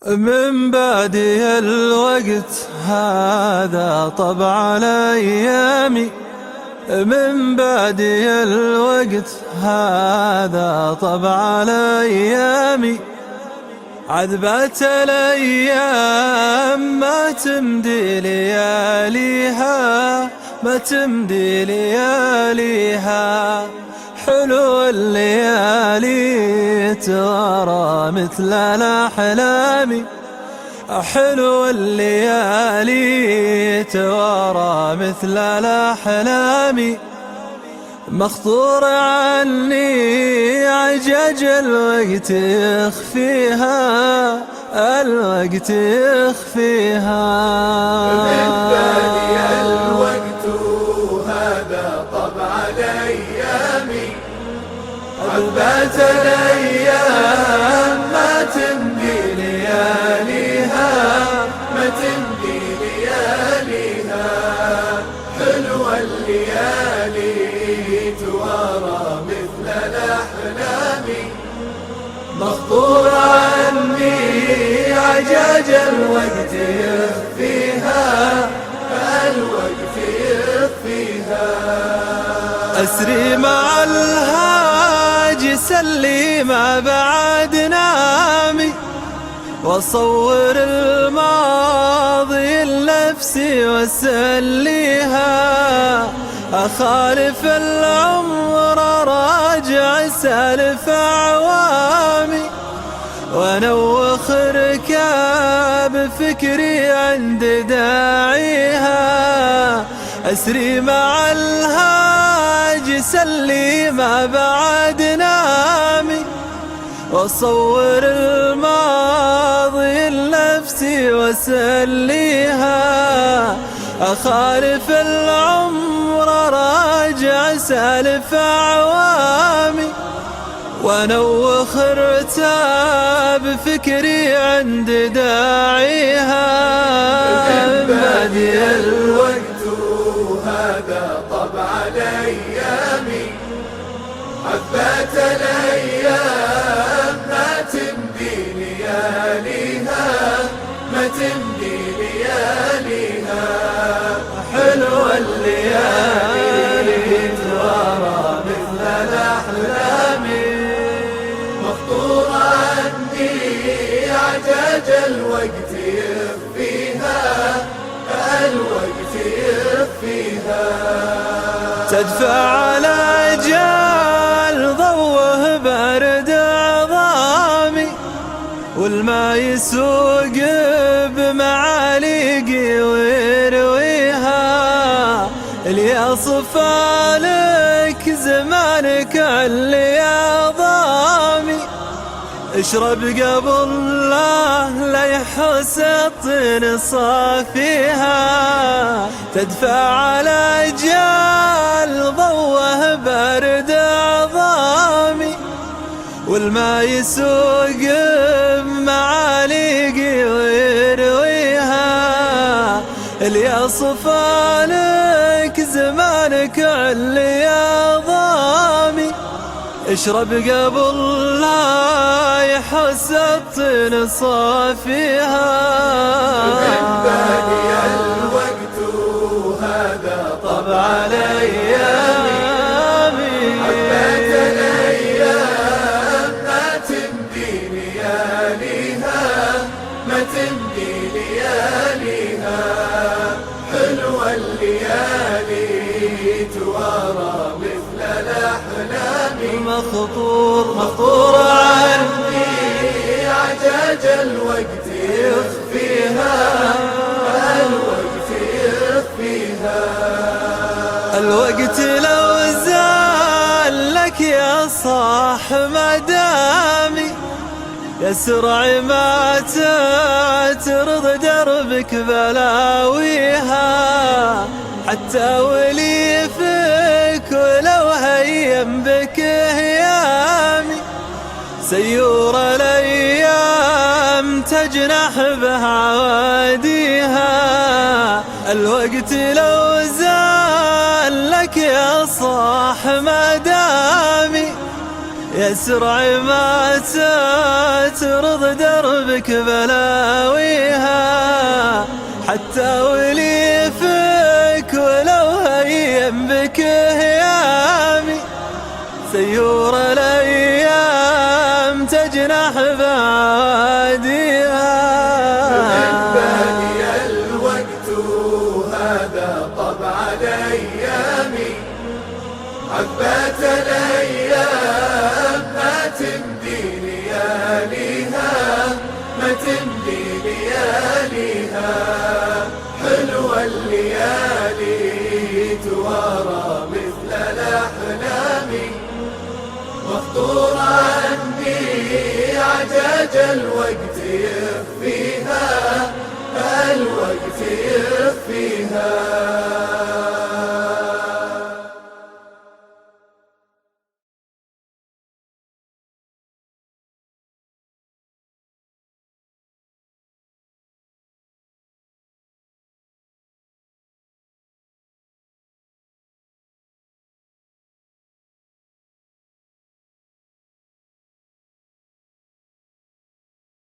من بعدي الوقت هذا طبع الأيام. من بعدي الوقت هذا طبع الأيام. عذبت الأيام ما تمدي لياليها، ما تمدي لياليها. حلو الليالي ترى مثل الأحلام. حلو الليالي ترى مثل الأحلام. مخطور عني عجاج الوقت يخفيها، الوقت يخفيها. من بعدي الوقت هذا طبع الأيام. عذبت الأيام ما تمضي لياليها، ما تمضي لياليها. حلوة الليالي توارى مثل الأحلام. مخطور عني عجاج الوقت يخفيها، الوقت يخفيها. أسري مع الهاج سلي ما بعد نامي، واصور الماضي لنفسي واسليها. اخالف العمر راجع سالف اعوامي، وانوخ ركاب فكري عند داعيها. اسري مع الهاج سلي ما بعد نامي، واصور الماضي لنفسي واسليها. اخالف العمر راجع سالف اعوامي، وانوخ رتاب فكري عند داعيها. من بعدي الوقت هذا طبع الأيام. عذبت الأيام ما تمضي لياليها، ما تمضي لياليها. حلوة الليالي توارى مثل الأحلام. مخطور عني عجاج الوقت يخفيها، الوقت يخفيها. تدفع على جال ضوه برد عظامي، والما يسوق بمعاليقي ويرويها. اللي صفالك زمانك اللي ضامي، اشرب قبل لا يحس الطين صافيها. تدفع على جال ضوه برد عظامي، والما يسوق بمعاليقي ويرويها. اللي صفالك زمانك اللي ضامي، اشرب قبل لا يحس الطين صافيها. من بعدي الوقت هذا طبع الأيام. عذبت الأيام ما تمضي لياليها، ما تمضي لياليها. حلوة الليالي توارى مثل الأحلام. مخطور عني عجاج الوقت يخفيها، الوقت يخفيها. الوقت لو زال لك يا صاح مدامي، يسرع ما تعترض دربك بلاويها. حتى ولي فيك ولو هيم بك هيامي، سيور الأيام تجنح بعواديها. الوقت لو زال لك يا صاح مدامي، يسرع ما ترض دربك بلاويها، حتى وليفك ولو هيم بك هيامي، سيور الأيام تجنح باديها. من بادي الوقت وهذا طبع الأيام، عبات الأيام ما تمضي لياليها، ما تمضي لياليها. حلوة الليالي توارى مثل الأحلام، مخطورة عني عجاج الوقت يخفيها، الوقت يخفيها.